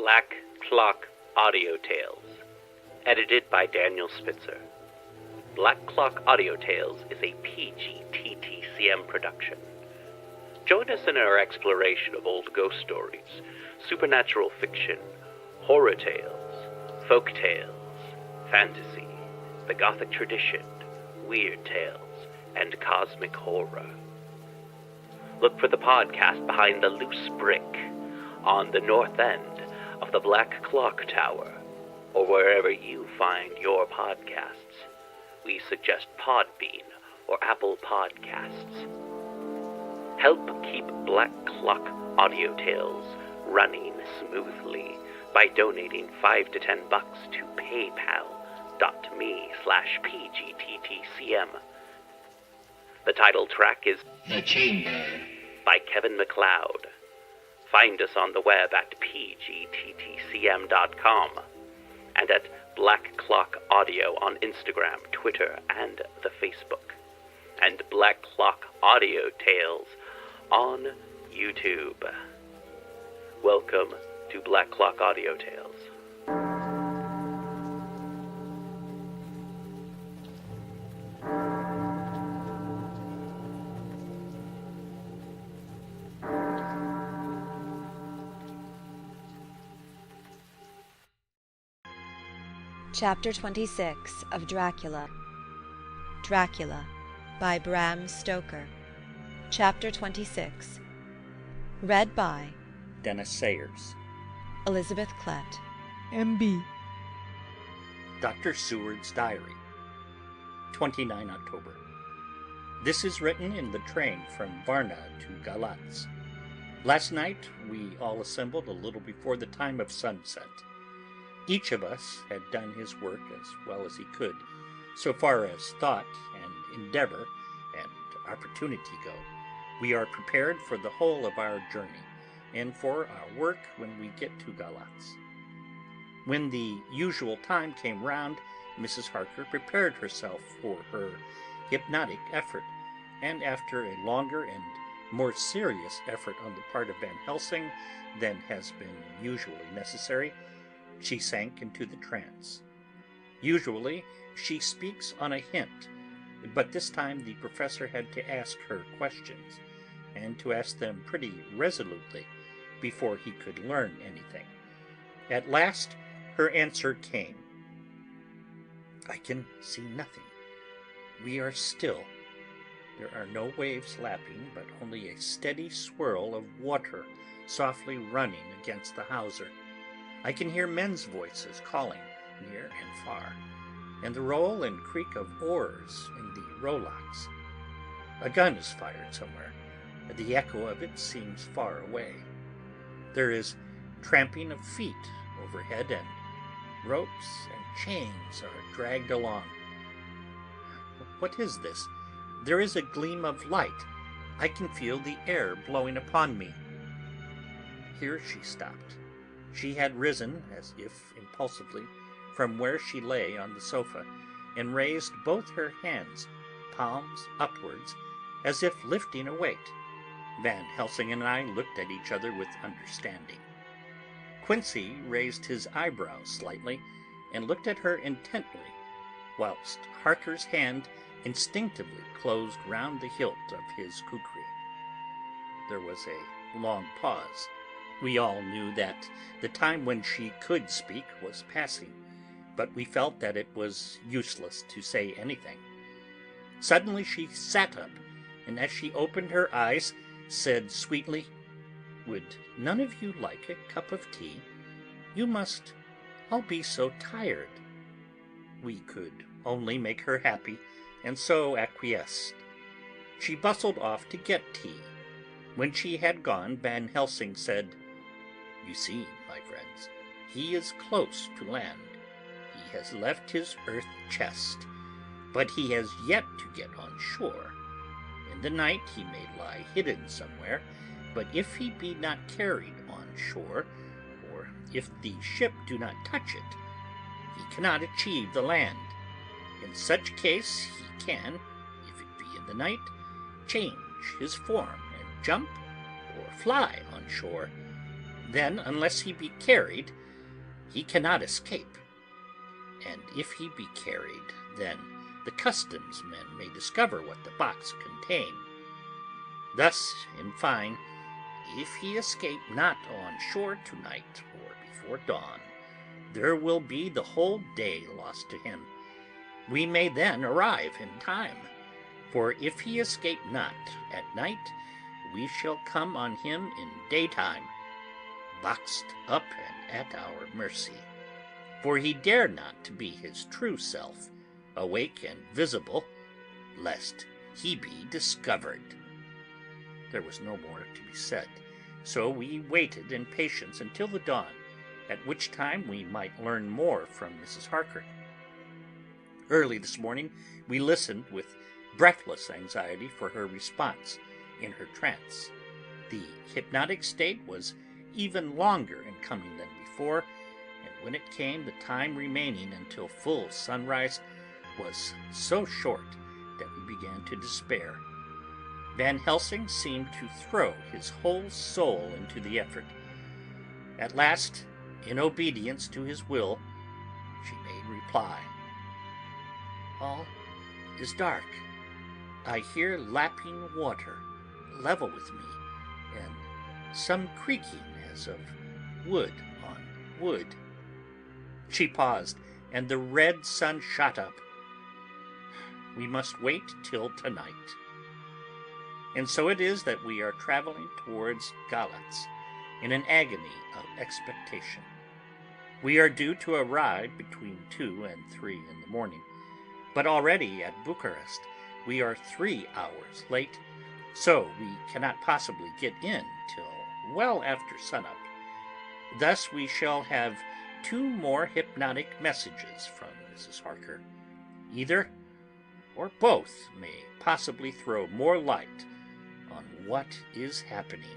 Black Clock Audio Tales, edited by Daniel Spitzer. Black Clock Audio Tales is a PG-TTCM production. Join us in our exploration of old ghost stories, supernatural fiction, horror tales, folk tales, fantasy, the gothic tradition, weird tales, and cosmic horror. Look for the podcast Behind the Loose Brick on the north end of the Black Clock Tower, or wherever you find your podcasts. We suggest Podbean or Apple Podcasts. Help keep Black Clock Audio Tales running smoothly by donating $5 to $10 to paypal.me/pgttcm. The title track is The Chamber by Kevin MacLeod. Find us on the web at pgttcm.com and at Black Clock Audio on Instagram, Twitter, and the Facebook, and Black Clock Audio Tales on YouTube. Welcome to Black Clock Audio Tales. Chapter 26 of Dracula. Dracula by Bram Stoker. Chapter 26. Read by Dennis Sayers, Elizabeth Klett, MB. Dr. Seward's Diary, 29 October. This is written in the train from Varna to Galatz. Last night we all assembled a little before the time of sunset. Each of us had done his work as well as he could, so far as thought and endeavor and opportunity go. We are prepared for the whole of our journey, and for our work when we get to Galatz. When the usual time came round, Mrs. Harker prepared herself for her hypnotic effort, and after a longer and more serious effort on the part of Van Helsing than has been usually necessary, she sank into the trance. Usually she speaks on a hint, but this time the professor had to ask her questions, and to ask them pretty resolutely before he could learn anything. At last her answer came. "I can see nothing. We are still. There are no waves lapping, but only a steady swirl of water softly running against the hawser. I can hear men's voices calling near and far, and the roll and creak of oars in the rowlocks. A gun is fired somewhere. The echo of it seems far away. There is tramping of feet overhead, and ropes and chains are dragged along. What is this? There is a gleam of light. I can feel the air blowing upon me." Here she stopped. She had risen, as if impulsively, from where she lay on the sofa, and raised both her hands, palms upwards, as if lifting a weight. Van Helsing and I looked at each other with understanding. Quincy raised his eyebrows slightly, and looked at her intently, whilst Harker's hand instinctively closed round the hilt of his kukri. There was a long pause. We all knew that the time when she could speak was passing, but we felt that it was useless to say anything. Suddenly she sat up, and as she opened her eyes, said sweetly, "Would none of you like a cup of tea? You must all be so tired." We could only make her happy, and so acquiesced. She bustled off to get tea. When she had gone, Van Helsing said, "You see, my friends, he is close to land. He has left his earth chest, but he has yet to get on shore. In the night he may lie hidden somewhere, but if he be not carried on shore, or if the ship do not touch it, he cannot achieve the land. In such case he can, if it be in the night, change his form and jump or fly on shore. Then, unless he be carried, he cannot escape. And if he be carried, then the customs men may discover what the box contain. Thus, in fine, if he escape not on shore tonight or before dawn, there will be the whole day lost to him. We may then arrive in time, for if he escape not at night, we shall come on him in daytime, boxed up and at our mercy. For he dare not to be his true self, awake and visible, lest he be discovered. There was no more to be said, so we waited in patience until the dawn, at which time we might learn more from Mrs. Harker. Early this morning we listened with breathless anxiety for her response in her trance. The hypnotic state was even longer in coming than before, and when it came, the time remaining until full sunrise was so short that we began to despair. Van Helsing seemed to throw his whole soul into the effort. At last, in obedience to his will, she made reply. All is dark. I hear lapping water level with me, and some creaking as of wood on wood. She paused, and the red sun shot up. We must wait till tonight. And so it is that we are traveling towards Galatz in an agony of expectation. We are due to arrive between 2 and 3 in the morning, but already at Bucharest we are 3 hours late, so we cannot possibly get in till well after sunup. Thus we shall have 2 more hypnotic messages from Mrs. Harker. Either or both may possibly throw more light on what is happening.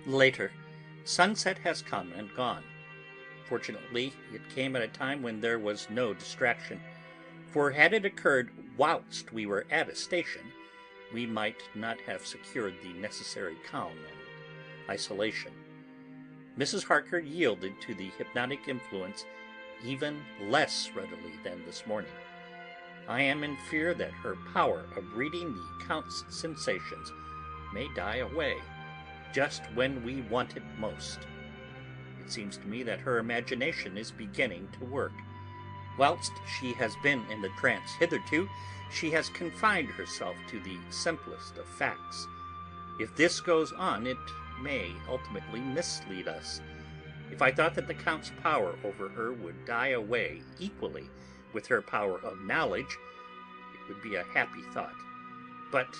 Later, sunset has come and gone. Fortunately, it came at a time when there was no distraction, for had it occurred whilst we were at a station, we might not have secured the necessary calm and isolation. Mrs. Harker yielded to the hypnotic influence even less readily than this morning. I am in fear that her power of reading the Count's sensations may die away just when we want it most. It seems to me that her imagination is beginning to work. Whilst she has been in the trance hitherto, she has confined herself to the simplest of facts. If this goes on, it may ultimately mislead us. If I thought that the Count's power over her would die away equally with her power of knowledge, it would be a happy thought. But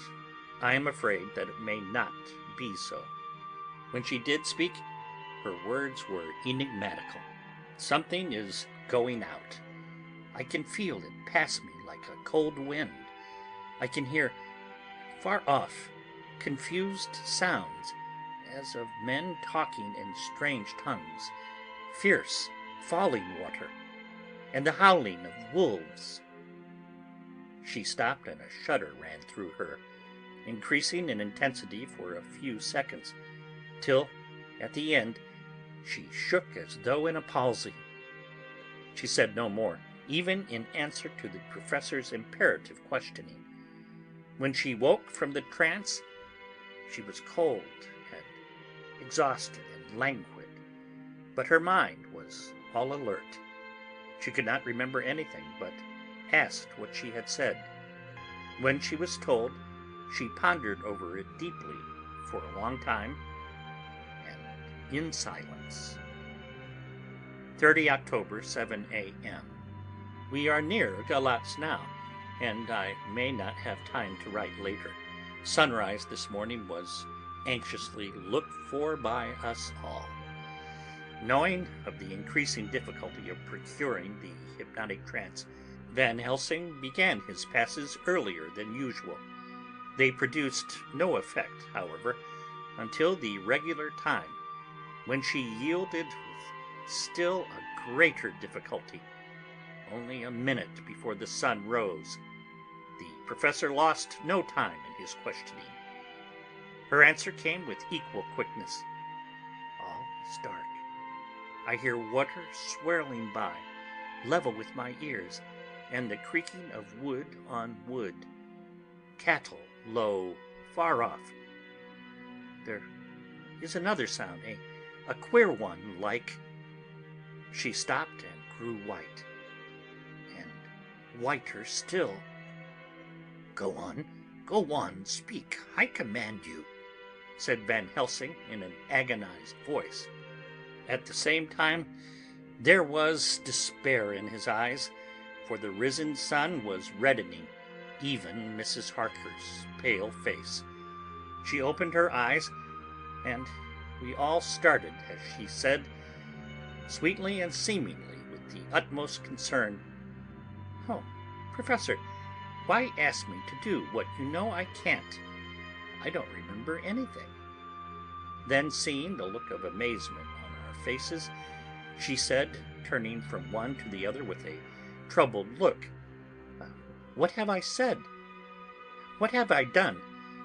I am afraid that it may not be so. When she did speak, her words were enigmatical. Something is going out. I can feel it pass me like a cold wind. I can hear, far off, confused sounds, as of men talking in strange tongues, fierce, falling water, and the howling of wolves. She stopped, and a shudder ran through her, increasing in intensity for a few seconds, till, at the end, she shook as though in a palsy. She said no more, even in answer to the professor's imperative questioning. When she woke from the trance, she was cold and exhausted and languid, but her mind was all alert. She could not remember anything, but asked what she had said. When she was told, she pondered over it deeply for a long time, and in silence. 30 October, 7 a.m. We are near Galatz now, and I may not have time to write later. Sunrise this morning was anxiously looked for by us all. Knowing of the increasing difficulty of procuring the hypnotic trance, Van Helsing began his passes earlier than usual. They produced no effect, however, until the regular time, when she yielded with still a greater difficulty. Only a minute before the sun rose, the professor lost no time in his questioning. Her answer came with equal quickness. All is dark. I hear water swirling by, level with my ears, and the creaking of wood on wood. Cattle low, far off. There is another sound, a queer one, like... She stopped and grew white, and whiter still. Go on, speak, I command you, said Van Helsing in an agonized voice. At the same time, there was despair in his eyes, for the risen sun was reddening even Mrs. Harker's pale face. She opened her eyes, and we all started as she said, sweetly and seemingly with the utmost concern, "Oh, Professor, why ask me to do what you know I can't? I don't remember anything." Then, seeing the look of amazement on our faces, she said, turning from one to the other with a troubled look, "What have I said? What have I done?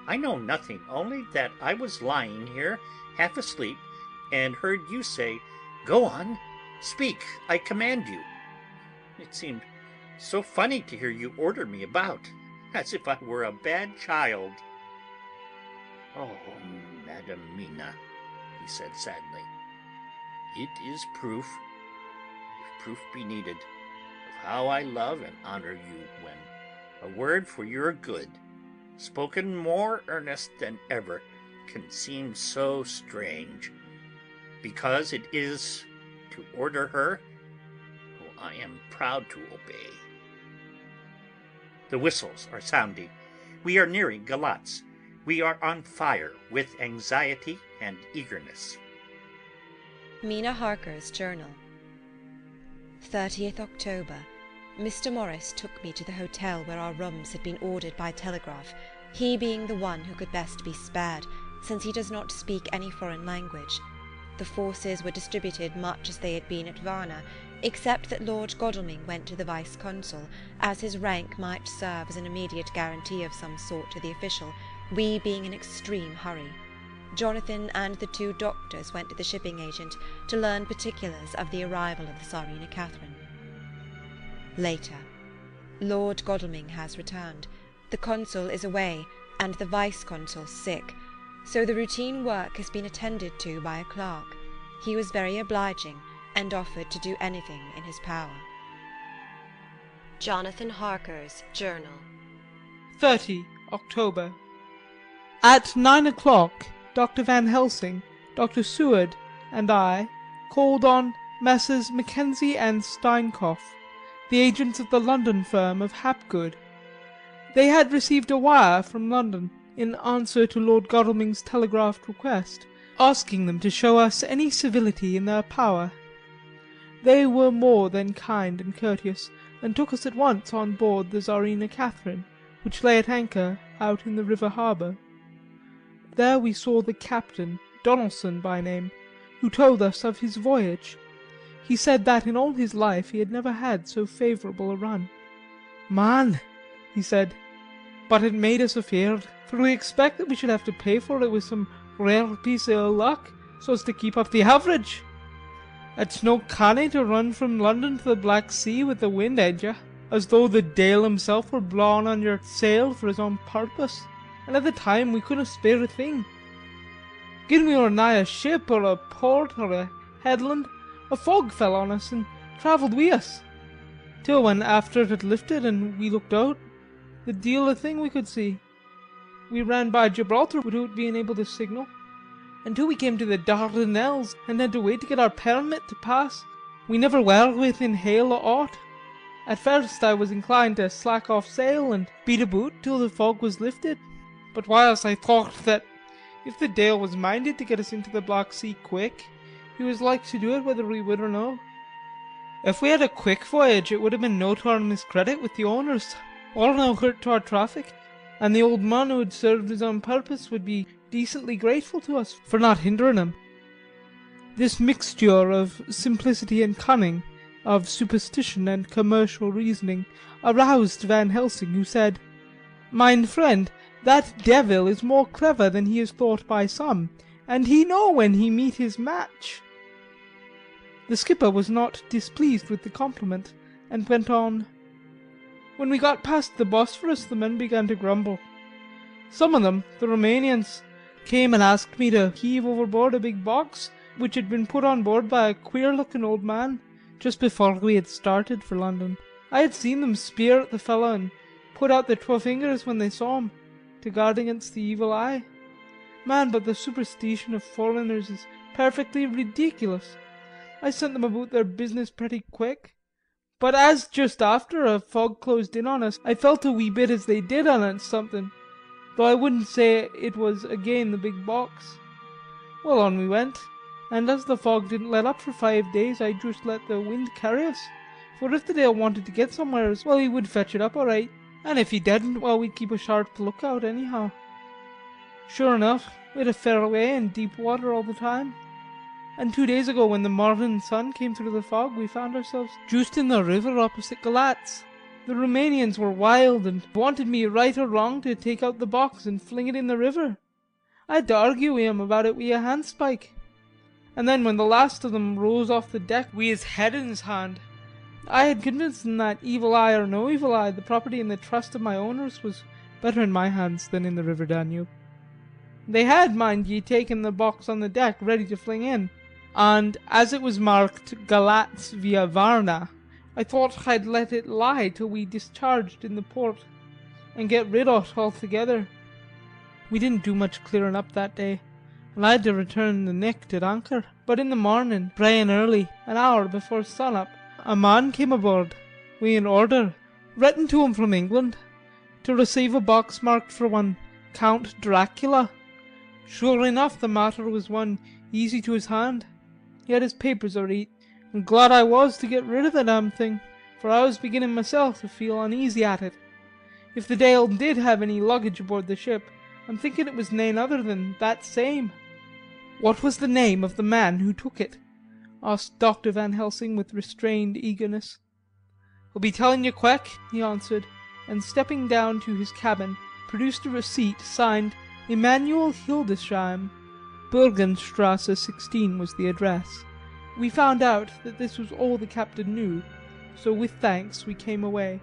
I know nothing, only that I was lying here, half asleep, and heard you say, 'Go on, speak, I command you.' It seemed so funny to hear you order me about, as if I were a bad child." "Oh, Madam Mina," he said sadly, "it is proof, if proof be needed, of how I love and honor you, when a word for your good, spoken more earnest than ever, can seem so strange, because it is to order her who I am proud to obey." The whistles are sounding. We are nearing Galatz. We are on fire with anxiety and eagerness. Mina Harker's journal. 30th October. Mr. Morris took me to the hotel where our rooms had been ordered by telegraph, he being the one who could best be spared, since he does not speak any foreign language. The forces were distributed much as they had been at Varna, except that Lord Godalming went to the Vice-Consul, as his rank might serve as an immediate guarantee of some sort to the official, we being in extreme hurry. Jonathan and the 2 doctors went to the shipping agent to learn particulars of the arrival of the Tsarina Catherine. Later. Lord Godalming has returned. The consul is away, and the vice-consul sick, so the routine work has been attended to by a clerk. He was very obliging, and offered to do anything in his power. Jonathan Harker's journal. 30 October. At 9 o'clock, Dr. Van Helsing, Dr. Seward, and I called on Messrs. Mackenzie and Steinkopf, the agents of the London firm of Hapgood. They had received a wire from London in answer to Lord Godalming's telegraphed request, asking them to show us any civility in their power. They were more than kind and courteous, and took us at once on board the Tsarina Catherine, which lay at anchor out in the river harbour. There we saw the captain, Donaldson by name, who told us of his voyage. He said that in all his life he had never had so favourable a run. "Man," he said, "but it made us afeard, for we expect that we should have to pay for it with some rare piece of ill luck, so as to keep up the average. It's no canny to run from London to the Black Sea with the wind at you, as though the Dale himself were blawing on your sail for his own purpose, and at the time we couldn't spare a thing. Gin we were nigh a ship or a port or a headland, a fog fell on us and travelled wi' us, till when after it had lifted and we looked out, the deal of thing we could see. We ran by Gibraltar without being able to signal, until we came to the Dardanelles and had to wait to get our permit to pass. We never were within hail of aught. At first I was inclined to slack off sail and beat about till the fog was lifted, but whilst I thought that if the Dale was minded to get us into the Black Sea quick, he was like to do it whether we would or no. If we had a quick voyage it would have been no to our miscredit with the owners, or no hurt to our traffic, and the old man who had served us on purpose would be decently grateful to us for not hindering him." This mixture of simplicity and cunning, of superstition and commercial reasoning, aroused Van Helsing, who said, "Mine friend, that devil is more clever than he is thought by some, and he know when he meet his match. The skipper was not displeased with the compliment, and went on. When we got past the Bosphorus, the men began to grumble. Some of them, the Romanians, came and asked me to heave overboard a big box, which had been put on board by a queer-looking old man, just before we had started for London. I had seen them spear at the fellow and put out their 2 fingers when they saw him, to guard against the evil eye. Man, but the superstition of foreigners is perfectly ridiculous. I sent them about their business pretty quick. But as just after a fog closed in on us, I felt a wee bit as they did on it something, though I wouldn't say it was again the big box. Well, on we went, and as the fog didn't let up for 5 days, I just let the wind carry us. For if the Dale wanted to get somewheres, well, he would fetch it up all right, and if he didn't, well, we'd keep a sharp lookout anyhow. Sure enough, we had a fair way in deep water all the time. And 2 days ago, when the morning sun came through the fog, we found ourselves just in the river opposite Galatz. The Romanians were wild and wanted me right or wrong to take out the box and fling it in the river. I had to argue with 'em about it with a handspike. And then when the last of them rose off the deck with his head in his hand, I had convinced them that evil eye or no evil eye, the property and the trust of my owners was better in my hands than in the river Danube. They had, mind ye, taken the box on the deck ready to fling in, and as it was marked Galatz via Varna, I thought I'd let it lie till we discharged in the port, and get rid o't altogether. We didn't do much clearing up that day, and I had to return the nicht at anchor. But in the morning, brae and early, an hour before sun-up, a man came aboard, wi' an order, written to him from England, to receive a box marked for one Count Dracula. Sure enough, the matter was one easy to his hand. He had his papers a reet, and glad I was to get rid of the damn thing, for I was beginning myself to feel uneasy at it. If the Dale did have any luggage aboard the ship, I'm thinking it was nane other than that same. What was the name of the man who took it? Asked Dr. Van Helsing with restrained eagerness. I'll be telling you quick, he answered, and stepping down to his cabin, produced a receipt signed Emanuel Hildesheim. Bergenstrasse 16 was the address. We found out that this was all the captain knew, so with thanks we came away.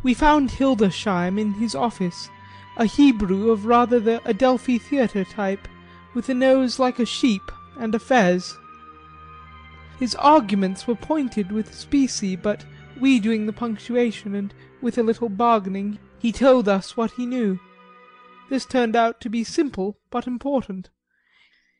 We found Hildesheim in his office, a Hebrew of rather the Adelphi theatre type, with a nose like a sheep and a fez. His arguments were pointed with specie, but we doing the punctuation, and with a little bargaining, he told us what he knew. This turned out to be simple but important.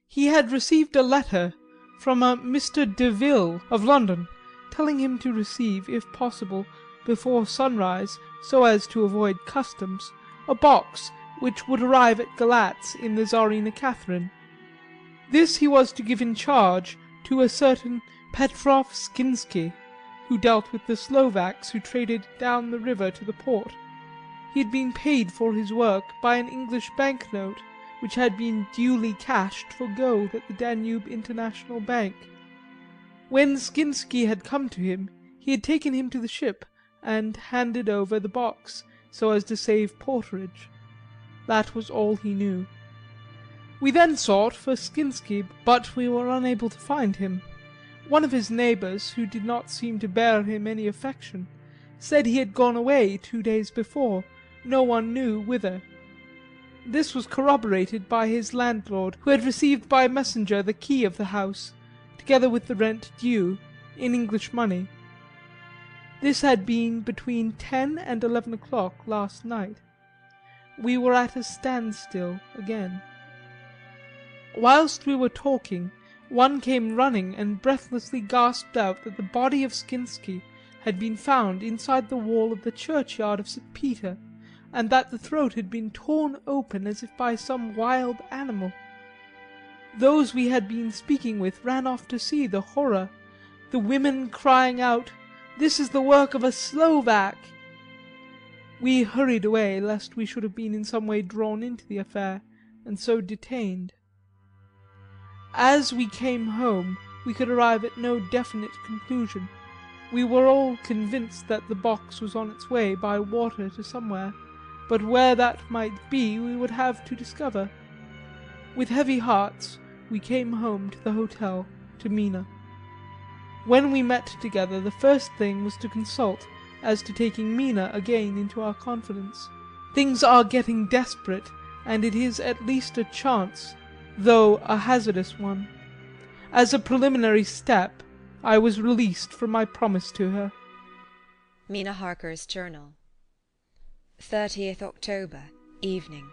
He had received a letter from a Mr. Deville of London, telling him to receive, if possible, before sunrise, so as to avoid customs, a box which would arrive at Galatz in the Tsarina Catherine. This he was to give in charge to a certain Petrov Skinsky, who dealt with the Slovaks who traded down the river to the port. He had been paid for his work by an English banknote, which had been duly cashed for gold at the Danube International Bank. When Skinsky had come to him, he had taken him to the ship and handed over the box, so as to save porterage. That was all he knew. We then sought for Skinsky, but we were unable to find him. One of his neighbours, who did not seem to bear him any affection, said he had gone away 2 days before, no one knew whither. This was corroborated by his landlord, who had received by messenger the key of the house, together with the rent due, in English money. This had been between 10 and 11 o'clock last night. We were at a standstill again. Whilst we were talking, one came running and breathlessly gasped out that the body of Skinsky had been found inside the wall of the churchyard of St. Peter, and that the throat had been torn open as if by some wild animal. Those we had been speaking with ran off to see the horror, the women crying out, "This is the work of a Slovak!" We hurried away, lest we should have been in some way drawn into the affair, and so detained. As we came home, we could arrive at no definite conclusion. We were all convinced that the box was on its way by water to somewhere, but where that might be we would have to discover. With heavy hearts we came home to the hotel to Mina. When we met together, the first thing was to consult as to taking Mina again into our confidence. Things are getting desperate, and it is at least a chance, though a hazardous one. As a preliminary step, I was released from my promise to her. Mina Harker's journal. 30th October, evening.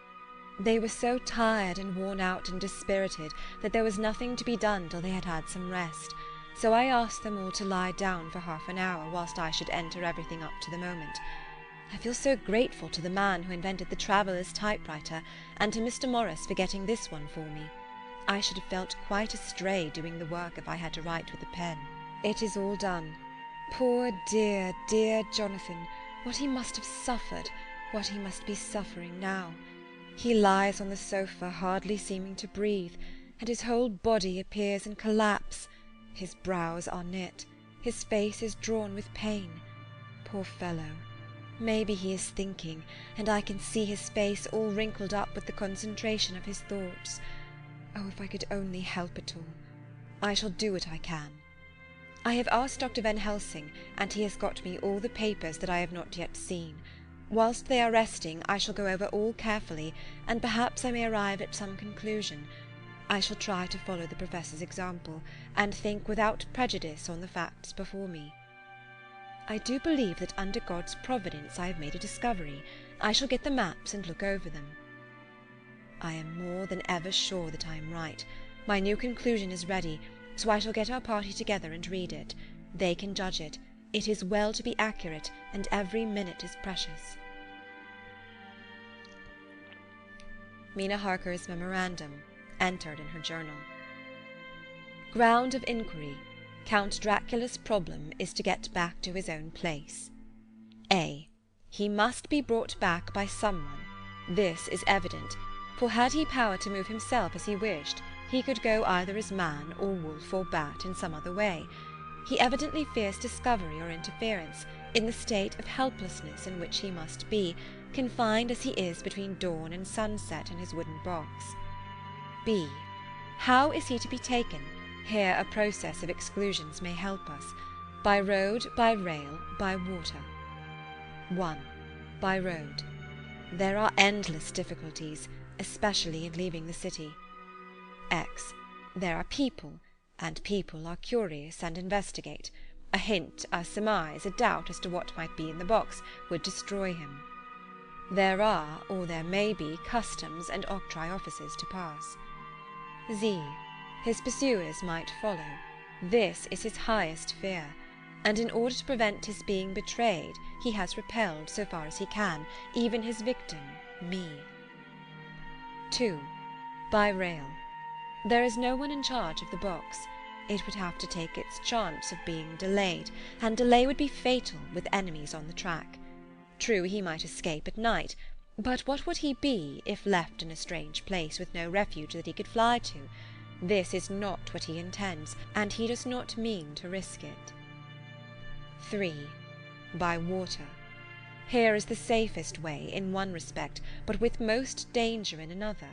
They were so tired and worn out and dispirited that there was nothing to be done till they had had some rest, so I asked them all to lie down for half an hour whilst I should enter everything up to the moment. I feel so grateful to the man who invented the traveller's typewriter, and to Mr. Morris for getting this one for me. I should have felt quite astray doing the work if I had to write with a pen. It is all done. Poor dear, dear Jonathan, what he must have suffered, what he must be suffering now. He lies on the sofa, hardly seeming to breathe, and his whole body appears in collapse. His brows are knit, his face is drawn with pain. Poor fellow! Maybe he is thinking, and I can see his face all wrinkled up with the concentration of his thoughts. Oh, if I could only help it all! I shall do what I can. I have asked Dr. Van Helsing, and he has got me all the papers that I have not yet seen. Whilst they are resting, I shall go over all carefully, and perhaps I may arrive at some conclusion. I shall try to follow the Professor's example, and think without prejudice on the facts before me. I do believe that under God's providence I have made a discovery. I shall get the maps and look over them. I am more than ever sure that I am right. My new conclusion is ready, so I shall get our party together and read it. They can judge it. It is well to be accurate, and every minute is precious. Mina Harker's memorandum, entered in her journal. Ground of inquiry. Count Dracula's problem is to get back to his own place. A. He must be brought back by someone. This is evident, for had he power to move himself as he wished, he could go either as man or wolf or bat in some other way. He evidently fears discovery or interference, in the state of helplessness in which he must be, confined as he is between dawn and sunset in his wooden box. B. How is he to be taken? Here a process of exclusions may help us. By road, by rail, by water. 1. By road. There are endless difficulties, especially in leaving the city. X. There are people, and people are curious and investigate. A hint, a surmise, a doubt as to what might be in the box would destroy him. There are, or there may be, customs and octroi officers to pass. Z. His pursuers might follow. This is his highest fear, and in order to prevent his being betrayed, he has repelled, so far as he can, even his victim, me. 2. By rail. There is no one in charge of the box. It would have to take its chance of being delayed, and delay would be fatal with enemies on the track. True, he might escape at night, but what would he be if left in a strange place with no refuge that he could fly to? This is not what he intends, and he does not mean to risk it. 3. By water. Here is the safest way in one respect, but with most danger in another.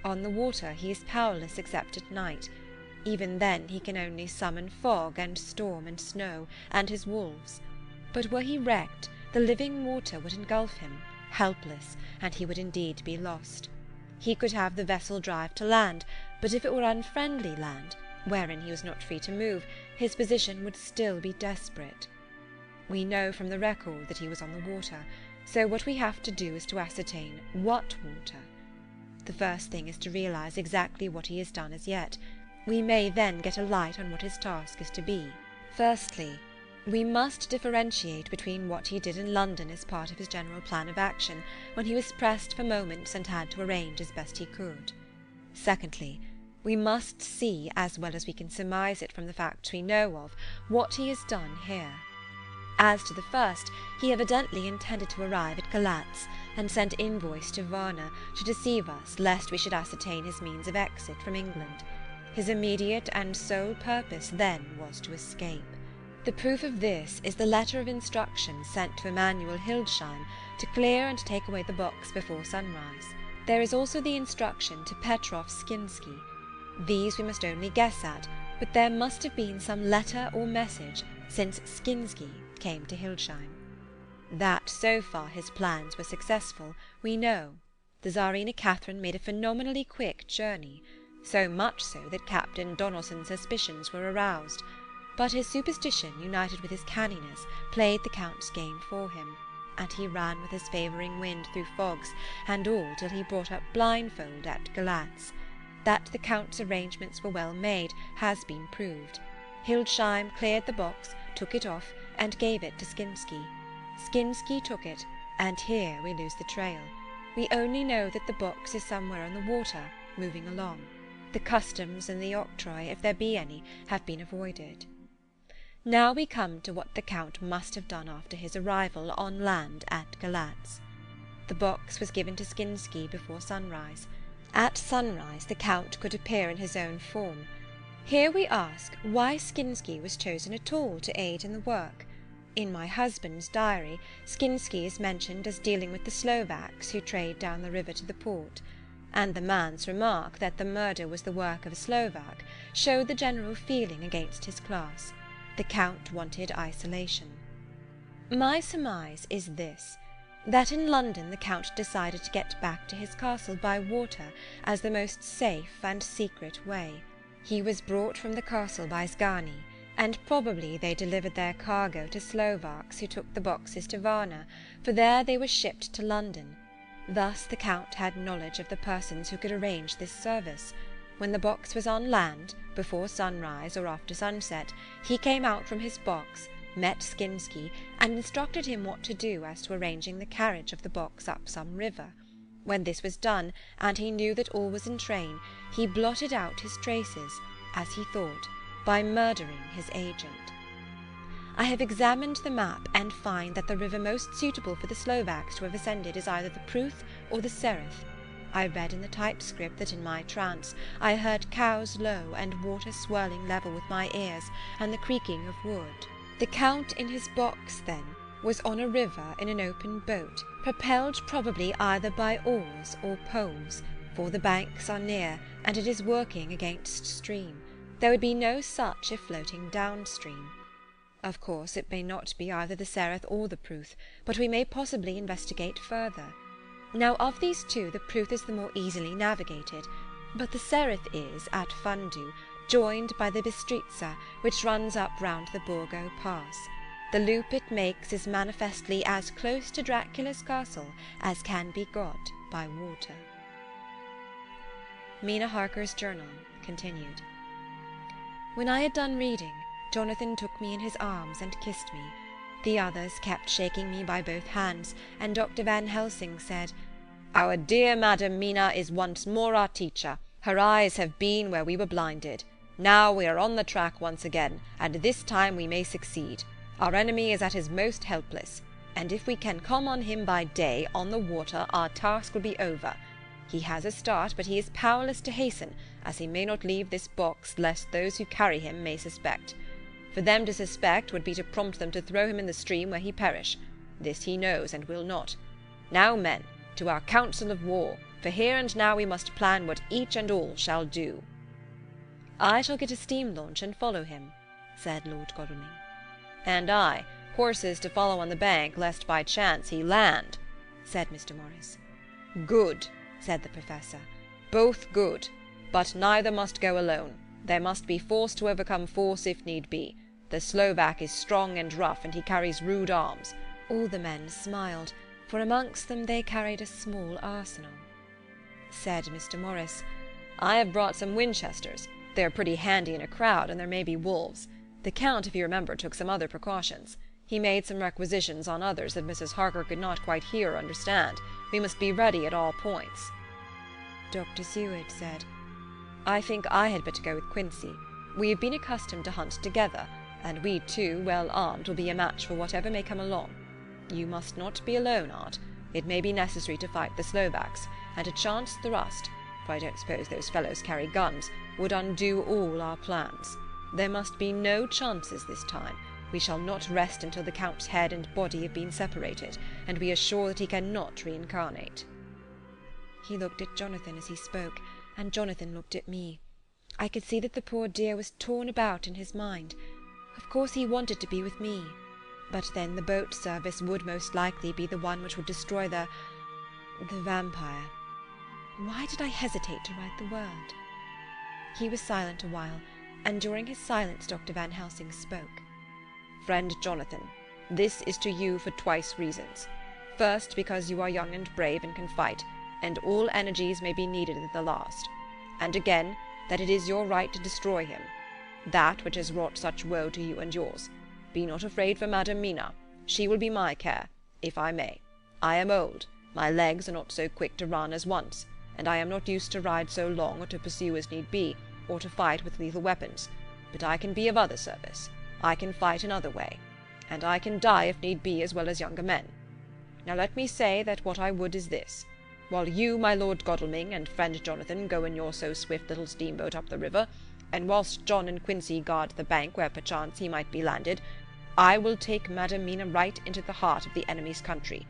On the water he is powerless except at night. Even then he can only summon fog and storm and snow, and his wolves. But were he wrecked, the living water would engulf him, helpless, and he would indeed be lost. He could have the vessel drive to land, but if it were unfriendly land, wherein he was not free to move, his position would still be desperate. We know from the record that he was on the water, so what we have to do is to ascertain what water. The first thing is to realize exactly what he has done as yet. We may then get a light on what his task is to be. Firstly, we must differentiate between what he did in London as part of his general plan of action, when he was pressed for moments and had to arrange as best he could. Secondly, we must see, as well as we can surmise it from the facts we know of, what he has done here. As to the first, he evidently intended to arrive at Galatz, and sent invoice to Varna to deceive us, lest we should ascertain his means of exit from England. His immediate and sole purpose then was to escape. The proof of this is the letter of instructions sent to Emanuel Hildesheim to clear and take away the box before sunrise. There is also the instruction to Petrov Skinsky. These we must only guess at, but there must have been some letter or message since Skinsky came to Hildesheim. That so far his plans were successful, we know. The Tsarina Catherine made a phenomenally quick journey, so much so that Captain Donelson's suspicions were aroused. But his superstition, united with his canniness, played the Count's game for him, and he ran with his favouring wind through fogs and all till he brought up blindfold at Galatz. That the Count's arrangements were well made has been proved. Hildesheim cleared the box, took it off, and gave it to Skinsky. Skinsky took it, and here we lose the trail. We only know that the box is somewhere on the water, moving along. The customs and the octroi, if there be any, have been avoided. Now we come to what the Count must have done after his arrival on land at Galatz. The box was given to Skinsky before sunrise. At sunrise the Count could appear in his own form. Here we ask why Skinsky was chosen at all to aid in the work. In my husband's diary, Skinsky is mentioned as dealing with the Slovaks who trade down the river to the port, and the man's remark that the murder was the work of a Slovak showed the general feeling against his class. The Count wanted isolation. My surmise is this, that in London the Count decided to get back to his castle by water as the most safe and secret way. He was brought from the castle by Zgani, and probably they delivered their cargo to Slovaks who took the boxes to Varna, for there they were shipped to London. Thus the Count had knowledge of the persons who could arrange this service. When the box was on land, before sunrise or after sunset, he came out from his box, met Skinsky, and instructed him what to do as to arranging the carriage of the box up some river. When this was done, and he knew that all was in train, he blotted out his traces, as he thought, by murdering his agent. I have examined the map and find that the river most suitable for the Slovaks to have ascended is either the Pruth or the Sereth. I read in the typescript that in my trance I heard cows low and water swirling level with my ears and the creaking of wood. The Count in his box, then, was on a river in an open boat, propelled probably either by oars or poles, for the banks are near and it is working against stream. There would be no such if floating downstream. Of course it may not be either the Sereth or the Pruth, but we may possibly investigate further. Now of these two the Pruth is the more easily navigated, but the Sereth is, at Fundu, joined by the Bistritza, which runs up round the Borgo Pass. The loop it makes is manifestly as close to Dracula's castle as can be got by water. Mina Harker's journal continued. When I had done reading, Jonathan took me in his arms and kissed me. The others kept shaking me by both hands, and Dr. Van Helsing said, "Our dear Madam Mina is once more our teacher. Her eyes have been where we were blinded. Now we are on the track once again, and this time we may succeed. Our enemy is at his most helpless, and if we can come on him by day on the water, our task will be over. He has a start, but he is powerless to hasten, as he may not leave this box, lest those who carry him may suspect. For them to suspect would be to prompt them to throw him in the stream where he perish. This he knows, and will not. Now, men, to our council of war, for here and now we must plan what each and all shall do." "I shall get a steam launch and follow him," said Lord Godalming. "And I, horses to follow on the bank, lest by chance he land," said Mr. Morris. "Good," said the Professor. "Both good. But neither must go alone. There must be force to overcome force if need be. The Slovak is strong and rough, and he carries rude arms." All the men smiled, for amongst them they carried a small arsenal. Said Mr. Morris, "I have brought some Winchesters. They are pretty handy in a crowd, and there may be wolves. The Count, if you remember, took some other precautions. He made some requisitions on others that Mrs. Harker could not quite hear or understand. We must be ready at all points." Dr. Seward said, "I think I had better go with Quincy. We have been accustomed to hunt together, and we two, well armed, will be a match for whatever may come along. You must not be alone, Art. It may be necessary to fight the Slovaks, and a chance thrust, for I don't suppose those fellows carry guns, would undo all our plans. There must be no chances this time. We shall not rest until the Count's head and body have been separated, and we are sure that he cannot reincarnate." He looked at Jonathan as he spoke, and Jonathan looked at me. I could see that the poor dear was torn about in his mind. Of course he wanted to be with me, but then the boat service would most likely be the one which would destroy the vampire. Why did I hesitate to write the word? He was silent a while, and during his silence Dr. Van Helsing spoke. Friend Jonathan, this is to you for twice reasons. First, because you are young and brave and can fight, and all energies may be needed at the last. And again, that it is your right to destroy him, that which has wrought such woe to you and yours. Be not afraid for Madam Mina. She will be my care, if I may. I am old, my legs are not so quick to run as once, and I am not used to ride so long or to pursue as need be, or to fight with lethal weapons. But I can be of other service. I can fight another way, and I can die if need be as well as younger men. Now let me say that what I would is this. While you, my Lord Godalming, and friend Jonathan go in your so swift little steamboat up the river, and whilst John and Quincy guard the bank where perchance he might be landed, I will take Madam Mina right into the heart of the enemy's country,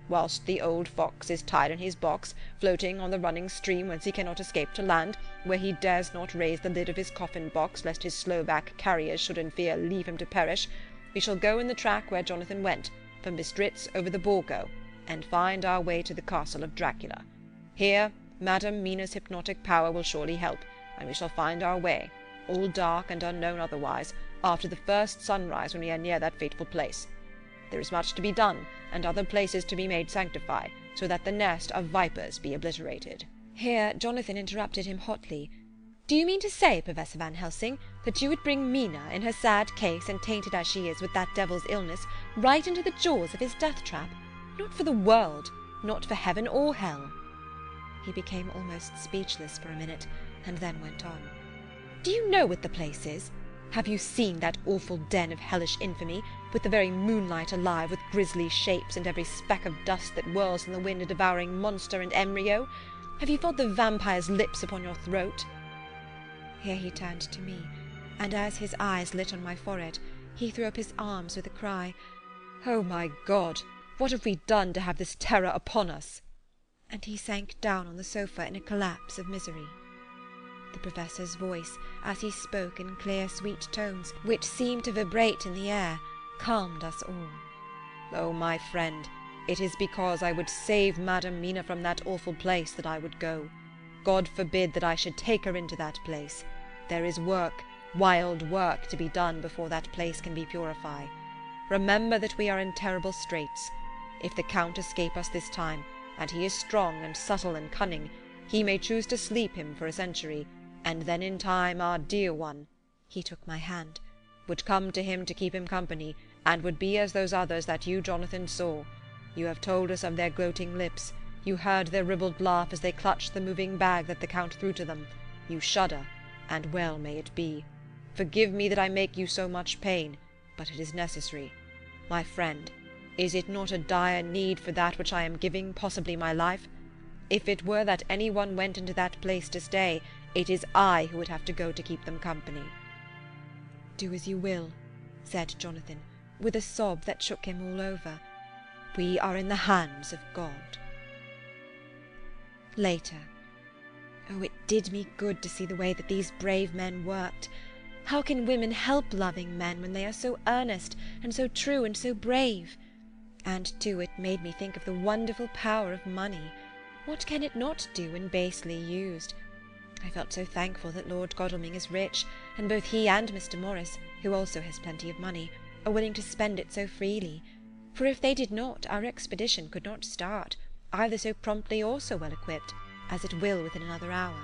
whilst the old fox is tied in his box, floating on the running stream whence he cannot escape to land, where he dares not raise the lid of his coffin-box, lest his Slovak carriers should in fear leave him to perish. We shall go in the track where Jonathan went, from Bistritz over the Borgo, and find our way to the castle of Dracula. Here Madam Mina's hypnotic power will surely help, and we shall find our way, all dark and unknown otherwise, after the first sunrise when we are near that fateful place. There is much to be done, and other places to be made sanctify, so that the nest of vipers be obliterated. Here Jonathan interrupted him hotly. Do you mean to say, Professor Van Helsing, that you would bring Mina, in her sad case and tainted as she is with that devil's illness, right into the jaws of his death-trap? Not for the world, not for heaven or hell. He became almost speechless for a minute, and then went on. Do you know what the place is? Have you seen that awful den of hellish infamy, with the very moonlight alive with grisly shapes, and every speck of dust that whirls in the wind a devouring monster and embryo? Have you felt the vampire's lips upon your throat? Here he turned to me, and as his eyes lit on my forehead, he threw up his arms with a cry, "Oh, my God! What have we done to have this terror upon us?" And he sank down on the sofa in a collapse of misery. The Professor's voice, as he spoke in clear, sweet tones, which seemed to vibrate in the air, calmed us all. "Oh, my friend, it is because I would save Madam Mina from that awful place that I would go. God forbid that I should take her into that place. There is work, wild work, to be done before that place can be purified. Remember that we are in terrible straits. If the Count escape us this time, and he is strong and subtle and cunning, he may choose to sleep him for a century, and then in time our dear one," he took my hand, "would come to him to keep him company, and would be as those others that you, Jonathan, saw. You have told us of their gloating lips. You heard their ribald laugh as they clutched the moving bag that the Count threw to them. You shudder, and well may it be. Forgive me that I make you so much pain, but it is necessary. My friend, is it not a dire need for that which I am giving, possibly my life? If it were that any one went into that place to stay, it is I who would have to go to keep them company." "Do as you will," said Jonathan, with a sob that shook him all over. "We are in the hands of God." Later. Oh, it did me good to see the way that these brave men worked. How can women help loving men when they are so earnest and so true and so brave? And, too, it made me think of the wonderful power of money. What can it not do when basely used? I felt so thankful that Lord Godalming is rich, and both he and Mr. Morris, who also has plenty of money, are willing to spend it so freely. For if they did not, our expedition could not start, either so promptly or so well equipped, as it will within another hour.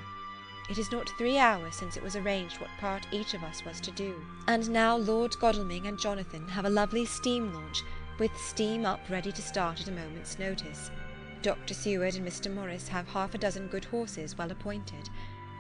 It is not 3 hours since it was arranged what part each of us was to do. And now Lord Godalming and Jonathan have a lovely steam launch, with steam up ready to start at a moment's notice. Dr. Seward and Mr. Morris have 6 good horses well appointed.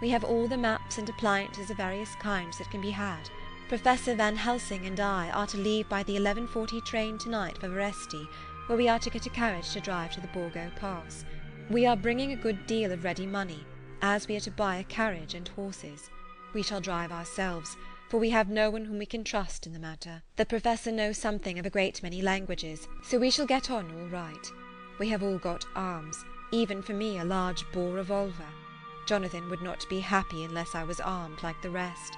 We have all the maps and appliances of various kinds that can be had. Professor Van Helsing and I are to leave by the 11:40 train tonight for Veresti, where we are to get a carriage to drive to the Borgo Pass. We are bringing a good deal of ready money, as we are to buy a carriage and horses. We shall drive ourselves, for we have no one whom we can trust in the matter. The Professor knows something of a great many languages, so we shall get on all right. We have all got arms, even for me a large bore revolver. Jonathan would not be happy unless I was armed like the rest.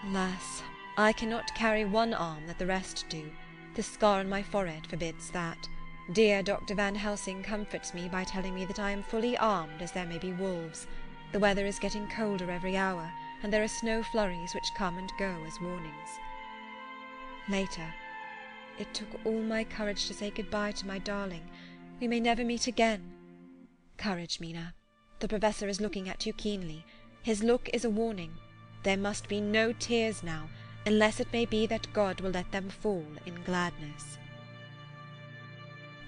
Alas, I cannot carry one arm that the rest do. The scar on my forehead forbids that. Dear Dr. Van Helsing comforts me by telling me that I am fully armed as there may be wolves. The weather is getting colder every hour, and there are snow flurries which come and go as warnings. Later. It took all my courage to say goodbye to my darling. We may never meet again. Courage, Mina. The Professor is looking at you keenly. His look is a warning. There must be no tears now, unless it may be that God will let them fall in gladness.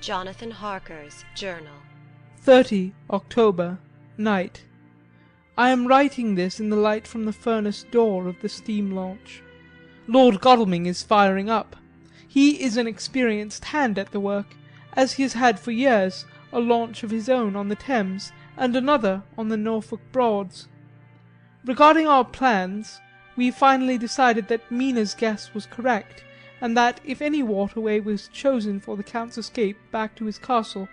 Jonathan Harker's Journal. 30 October, night. I am writing this in the light from the furnace door of the steam launch. Lord Godalming is firing up. He is an experienced hand at the work, as he has had for years a launch of his own on the Thames and another on the Norfolk Broads. Regarding our plans, we finally decided that Mina's guess was correct, and that if any waterway was chosen for the Count's escape back to his castle,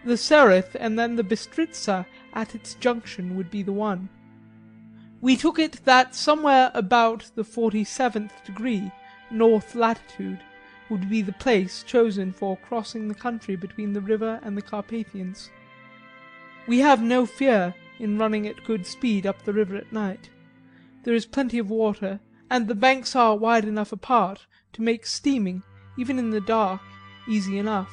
the Sereth and then the Bistritza at its junction would be the one. We took it that somewhere about the 47th degree, north latitude, would be the place chosen for crossing the country between the river and the Carpathians. We have no fear in running at good speed up the river at night. There is plenty of water, and the banks are wide enough apart to make steaming, even in the dark, easy enough.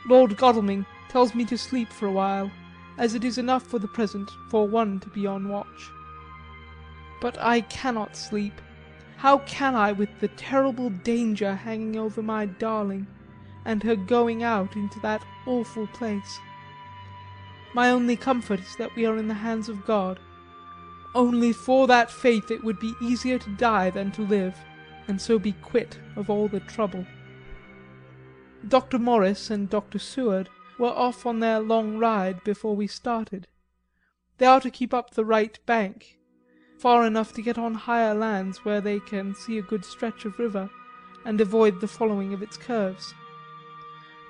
Lord Godalming tells me to sleep for a while, as it is enough for the present for one to be on watch. But I cannot sleep. How can I, with the terrible danger hanging over my darling, and her going out into that awful place? My only comfort is that we are in the hands of God. Only for that faith it would be easier to die than to live, and so be quit of all the trouble. Dr. Morris and Dr. Seward were off on their long ride before we started. They are to keep up the right bank, far enough to get on higher lands where they can see a good stretch of river, and avoid the following of its curves.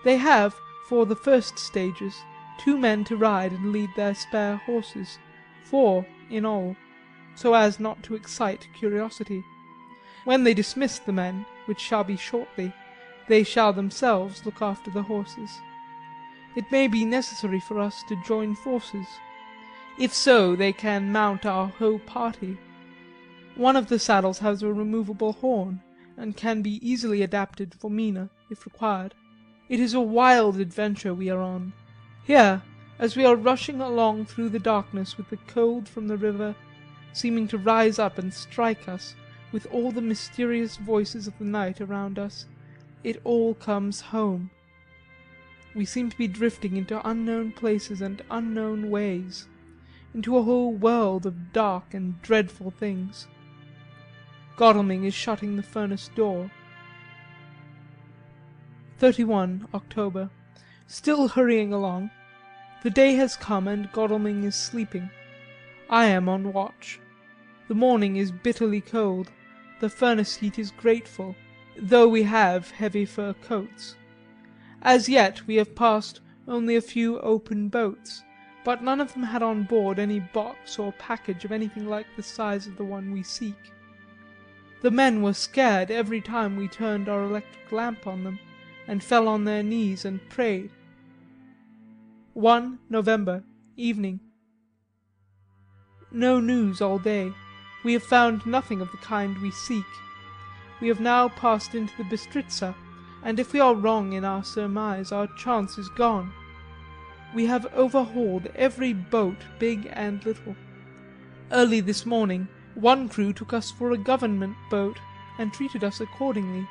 They have, for the first stages, 2 men to ride and lead their spare horses, 4 in all, so as not to excite curiosity. When they dismiss the men, which shall be shortly, they shall themselves look after the horses. It may be necessary for us to join forces. If so, they can mount our whole party. One of the saddles has a removable horn, and can be easily adapted for Mina, if required. It is a wild adventure we are on. Here, as we are rushing along through the darkness with the cold from the river seeming to rise up and strike us, with all the mysterious voices of the night around us, it all comes home. We seem to be drifting into unknown places and unknown ways, into a whole world of dark and dreadful things. Godalming is shutting the furnace door. 31 October. Still hurrying along. The day has come and Godalming is sleeping. I am on watch. The morning is bitterly cold. The furnace heat is grateful, though we have heavy fur coats. As yet we have passed only a few open boats, but none of them had on board any box or package of anything like the size of the one we seek. The men were scared every time we turned our electric lamp on them, and fell on their knees and prayed. 1 November, evening. No news all day. We have found nothing of the kind we seek. We have now passed into the Bistritza, and if we are wrong in our surmise, our chance is gone. We have overhauled every boat, big and little. Early this morning, one crew took us for a government boat, and treated us accordingly.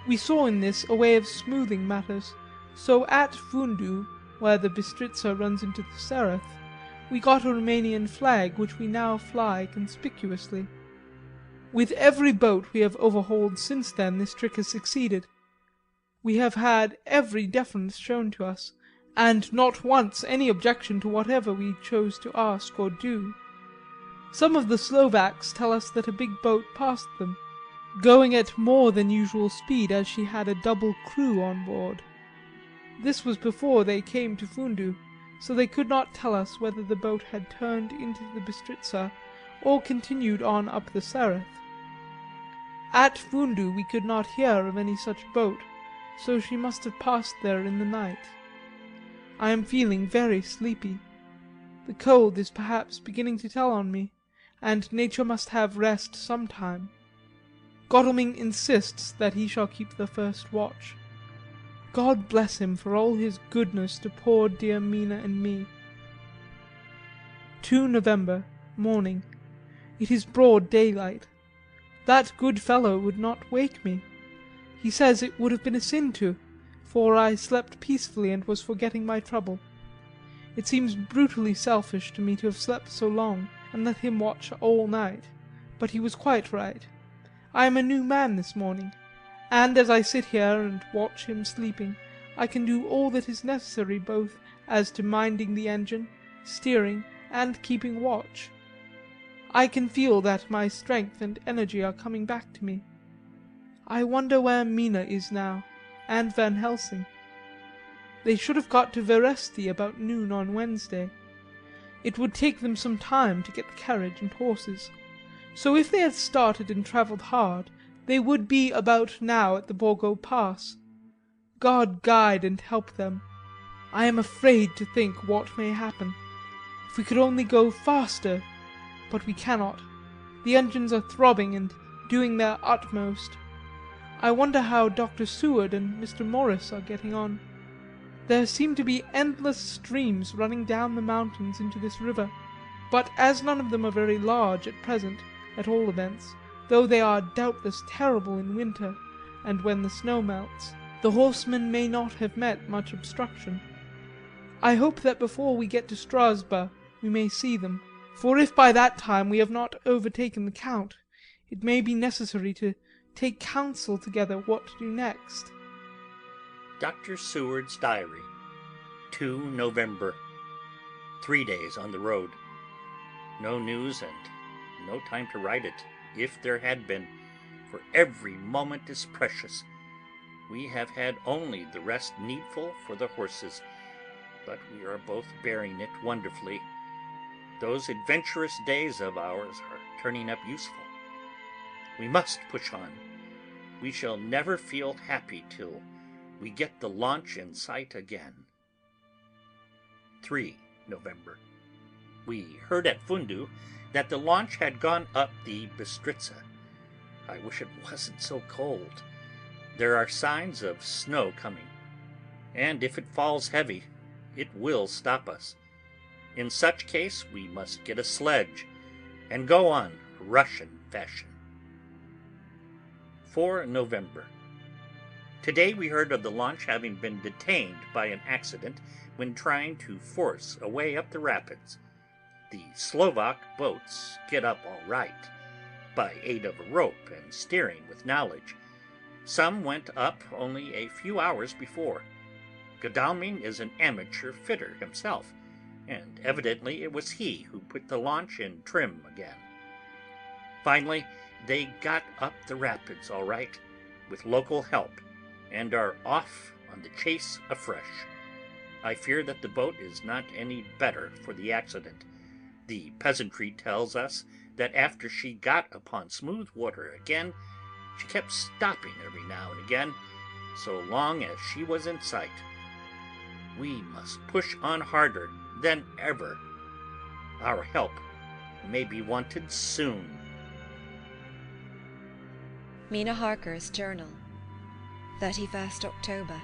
We saw in this a way of smoothing matters, so at Fundu, where the Bistritza runs into the Sereth, we got a Romanian flag which we now fly conspicuously. With every boat we have overhauled since then this trick has succeeded. We have had every deference shown to us, and not once any objection to whatever we chose to ask or do. Some of the Slovaks tell us that a big boat passed them, going at more than usual speed as she had a double crew on board. This was before they came to Fundu, so they could not tell us whether the boat had turned into the Bistritza or continued on up the Sereth. At Fundu we could not hear of any such boat, so she must have passed there in the night. I am feeling very sleepy. The cold is perhaps beginning to tell on me, and nature must have rest some time. Godalming insists that he shall keep the first watch. God bless him for all his goodness to poor dear Mina and me. 2 November, morning. It is broad daylight. That good fellow would not wake me. He says it would have been a sin to, for I slept peacefully and was forgetting my trouble. It seems brutally selfish to me to have slept so long and let him watch all night, but he was quite right. I am a new man this morning, and as I sit here and watch him sleeping, I can do all that is necessary both as to minding the engine, steering, and keeping watch. I can feel that my strength and energy are coming back to me. I wonder where Mina is now, and Van Helsing. They should have got to Veresti about noon on Wednesday. It would take them some time to get the carriage and horses, so if they had started and travelled hard, they would be about now at the Borgo Pass. God guide and help them. I am afraid to think what may happen. If we could only go faster, but we cannot. The engines are throbbing and doing their utmost. I wonder how Dr. Seward and Mr. Morris are getting on. There seem to be endless streams running down the mountains into this river, but as none of them are very large at present, at all events, though they are doubtless terrible in winter, and when the snow melts, the horsemen may not have met much obstruction. I hope that before we get to Strasbourg we may see them, for if by that time we have not overtaken the Count, it may be necessary to take counsel together what to do next. Dr. Seward's Diary, 2 November. 3 days on the road. No news and no time to write it, if there had been, for every moment is precious. We have had only the rest needful for the horses, but we are both bearing it wonderfully. Those adventurous days of ours are turning up useful. We must push on. We shall never feel happy till we get the launch in sight again. 3 November. We heard at Fundu that the launch had gone up the Bistritza. I wish it wasn't so cold. There are signs of snow coming, and if it falls heavy, it will stop us. In such case, we must get a sledge and go on Russian fashion. 4 November. Today we heard of the launch having been detained by an accident when trying to force a way up the rapids. The Slovak boats get up all right, by aid of a rope and steering with knowledge. Some went up only a few hours before. Godalming is an amateur fitter himself, and evidently it was he who put the launch in trim again. Finally, they got up the rapids all right, with local help, and are off on the chase afresh. I fear that the boat is not any better for the accident. The peasantry tells us that after she got upon smooth water again, she kept stopping every now and again, so long as she was in sight. We must push on harder than ever. Our help may be wanted soon. Mina Harker's Journal. 31st October.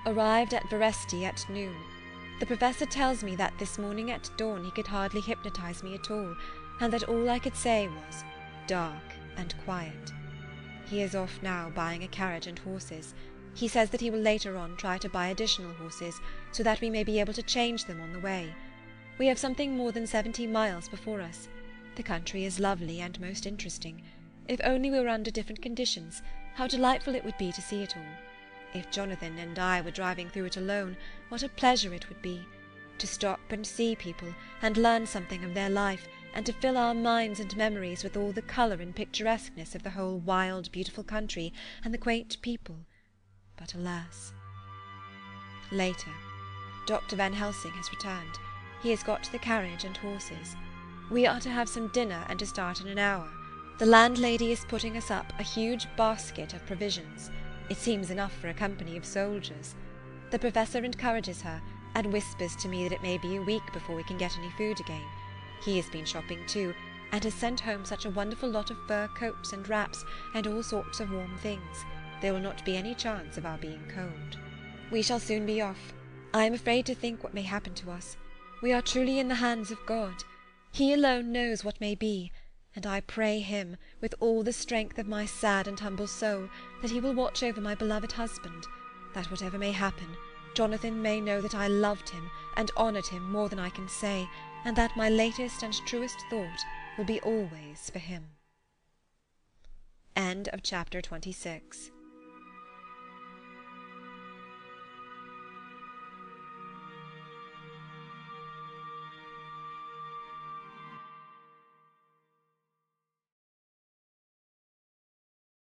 Arrived at Veresti at noon. The professor tells me that this morning at dawn he could hardly hypnotize me at all, and that all I could say was, dark and quiet. He is off now buying a carriage and horses. He says that he will later on try to buy additional horses, so that we may be able to change them on the way. We have something more than 70 miles before us. The country is lovely and most interesting. If only we were under different conditions, how delightful it would be to see it all. If Jonathan and I were driving through it alone, what a pleasure it would be, to stop and see people, and learn something of their life, and to fill our minds and memories with all the colour and picturesqueness of the whole wild, beautiful country, and the quaint people. But alas! Later. Dr. Van Helsing has returned. He has got the carriage and horses. We are to have some dinner and to start in an hour. The landlady is putting us up a huge basket of provisions. It seems enough for a company of soldiers. The Professor encourages her, and whispers to me that it may be a week before we can get any food again. He has been shopping too, and has sent home such a wonderful lot of fur coats and wraps, and all sorts of warm things. There will not be any chance of our being cold. We shall soon be off. I am afraid to think what may happen to us. We are truly in the hands of God. He alone knows what may be, and I pray him, with all the strength of my sad and humble soul, that he will watch over my beloved husband, that whatever may happen, Jonathan may know that I loved him and honoured him more than I can say, and that my latest and truest thought will be always for him. End of chapter 26.